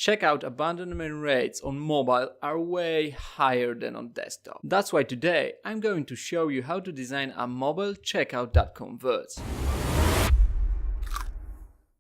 checkout abandonment rates on mobile are way higher than on desktop. That's why today I'm going to show you how to design a mobile checkout that converts.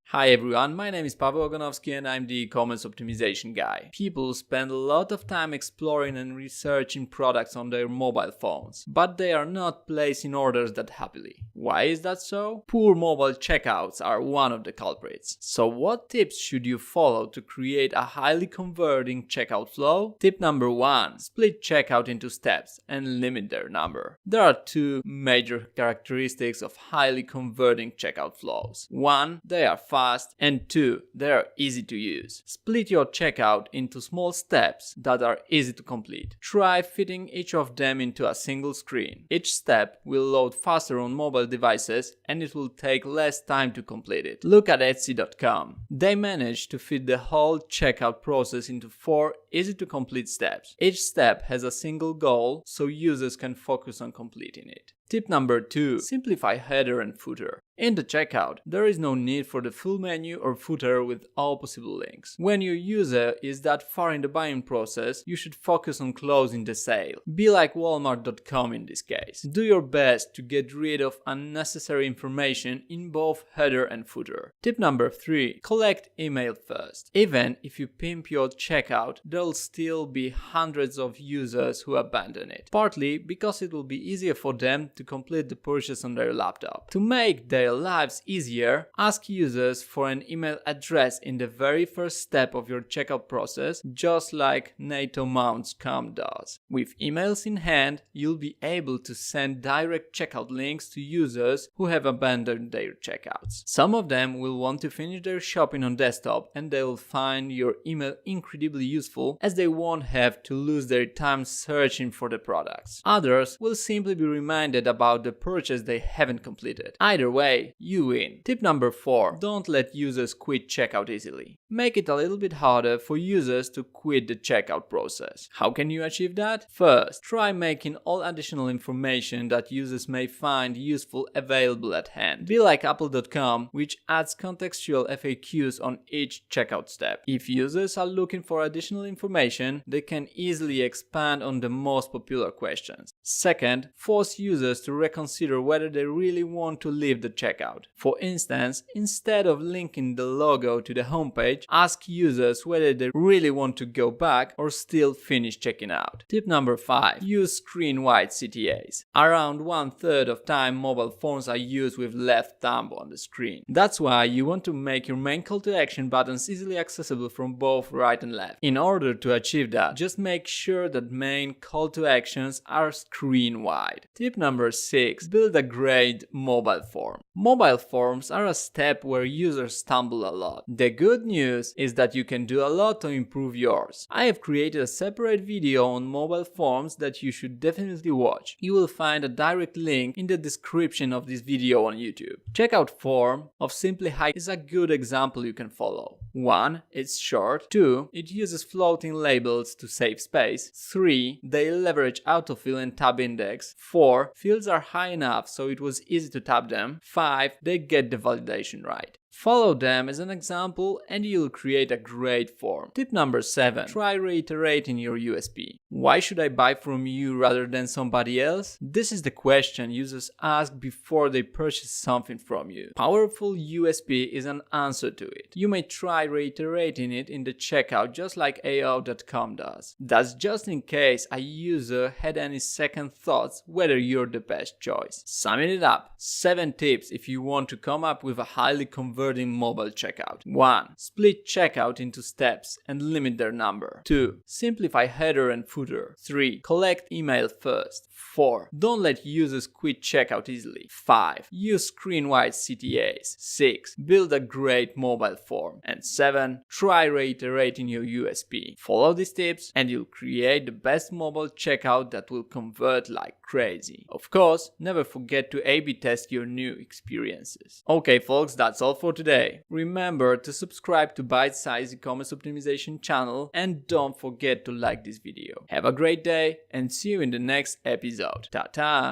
Hi everyone, my name is Paweł Ogonowski and I'm the e-commerce optimization guy. People spend a lot of time exploring and researching products on their mobile phones, but they are not placing orders that happily. Why is that so? Poor mobile checkouts are one of the culprits. So what tips should you follow to create a highly converting checkout flow? Tip number 1. Split checkout into steps and limit their number. There are two major characteristics of highly converting checkout flows. 1. They are fast, and 2. They are easy to use. Split your checkout into small steps that are easy to complete. Try fitting each of them into a single screen. Each step will load faster on mobile devices and it will take less time to complete it. Look at Etsy.com. They managed to fit the whole checkout process into 4 easy to complete steps. Each step has a single goal, so users can focus on completing it. Tip number 2. Simplify header and footer. In the checkout, there is no need for the full menu or footer with all possible links. When your user is that far in the buying process, you should focus on closing the sale. Be like Walmart.com in this case. Do your best to get rid of unnecessary information in both header and footer. Tip number 3. Collect email first. Even if you pimp your checkout, there'll still be hundreds of users who abandon it. Partly because it will be easier for them to complete the purchase on their laptop. To make their lives easier, ask users for an email address in the very first step of your checkout process, just like NATO-Mounts.com does. With emails in hand, you'll be able to send direct checkout links to users who have abandoned their checkouts. Some of them will want to finish their shopping on desktop and they will find your email incredibly useful as they won't have to lose their time searching for the products. Others will simply be reminded about the purchase they haven't completed. Either way, you win. Tip number 4. Don't let users quit checkout easily. Make it a little bit harder for users to quit the checkout process. How can you achieve that? First, try making all additional information that users may find useful available at hand. Be like Apple.com, which adds contextual FAQs on each checkout step. If users are looking for additional information, they can easily expand on the most popular questions. Second, force users to reconsider whether they really want to leave the checkout. For instance, instead of linking the logo to the homepage, ask users whether they really want to go back or still finish checking out. Tip number 5. Use screen-wide CTAs. Around 1/3 of time mobile phones are used with left thumb on the screen. That's why you want to make your main call to action buttons easily accessible from both right and left. In order to achieve that, just make sure that main call to actions are screen-wide. Tip number 6. Build a great mobile form. Mobile forms are a step where users stumble a lot. The good news is that you can do a lot to improve yours. I have created a separate video on mobile forms that you should definitely watch. You will find a direct link in the description of this video on YouTube. Checkout form of Simply Hike is a good example you can follow. 1. It's short. 2. It uses floating labels to save space. 3. They leverage autofill and tab index. 4. Fields are high enough so it was easy to tab them. 5. They get the validation right. Follow them as an example and you'll create a great form. Tip number 7. Try reiterating your USP. Why should I buy from you rather than somebody else? This is the question users ask before they purchase something from you. Powerful USP is an answer to it. You may try reiterating it in the checkout just like AO.com does. That's just in case a user had any second thoughts whether you're the best choice. Summing it up, 7 tips if you want to come up with a highly converting mobile checkout. 1. Split checkout into steps and limit their number. 2. Simplify header and footer. 3. Collect email first. 4. Don't let users quit checkout easily. 5. Use screen-wide CTAs. 6. Build a great mobile form. And 7. Try reiterating your USP. Follow these tips and you'll create the best mobile checkout that will convert like crazy. Of course, never forget to A/B test your new experiences. Okay folks, that's all for today. Remember to subscribe to Bite Size E-commerce Optimization channel and don't forget to like this video. Have a great day and see you in the next episode. Ta-ta!